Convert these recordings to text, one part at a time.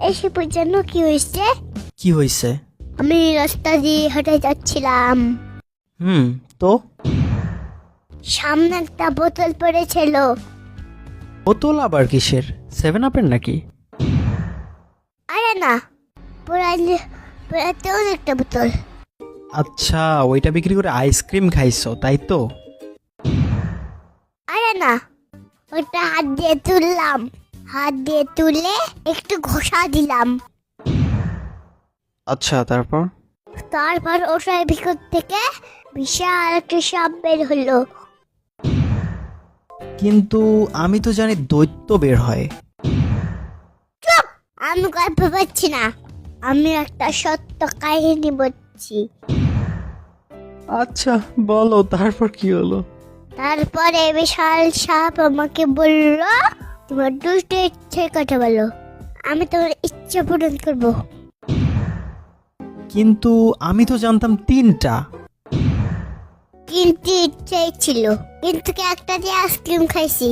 এসে পর্যন্ত কি হয়েছে? কি হয়েছে? আমি রাস্তা দিয়ে হেঁটে যাচ্ছিলাম, তো সামনে একটা বোতল পড়েছিল। বোতল আবার কিসের? 7 আপের নাকি? আরে না, পুরাতে একটা বোতল। আচ্ছা, ওইটা বিক্রি করে আইসক্রিম খাইছো তাই তো? আরে না, ওটা হাত দিয়ে তুললাম, হাত দিয়ে তুলে একটু ঘষা দিলাম। আচ্ছা, তারপর? তারপর ওটার ভিতর থেকে বিশাল একটা সাপ বের হলো। কিন্তু আমি তো জানি দৈত্য বের হয়। চুপ! আমি গল্প পাচ্ছি না, আমি একটা সত্য কাহিনী বলছি। আচ্ছা বলো, তারপর কি হলো? তারপরে বিশাল সাপ আমাকে বলল, তোমার দুটো ইচ্ছে কথা বলো, আমি তোমার ইচ্ছা পূরণ করব। কিন্তু আমি তো জানতাম 3টা। কিন্তু ইচ্ছাই ছিল, কিন্তু একটা দিয়ে আইসক্রিম খাইছি।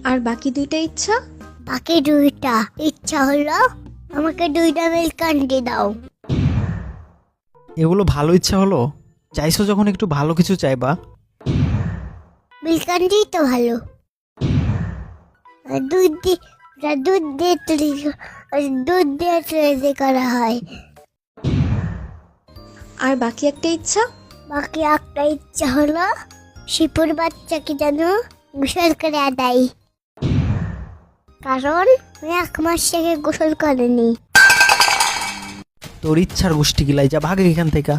আর বাকি 2টা ইচ্ছা? বাকি 2টা ইচ্ছা হলো, আমাকে 2টা মিল্ক ক্যান্ডি দাও। এগুলো ভালো ইচ্ছা হলো? চাইছো যখন একটু ভালো কিছু চাইবা। মিল্ক ক্যান্ডি তো ভালো। আর দুধ দিয়ে তৈরি করা হয়। আর বাকি একটা ইচ্ছা? বাকি একটা ইচ্ছা হলো, শিপুর বাচ্চাকে যেন গোসল করে দেয়, কারণ 1 মাস থেকে গোসল করেনি। তোর ইচ্ছার গোষ্ঠী গিলাই, যা ভাগে এখান থেকে।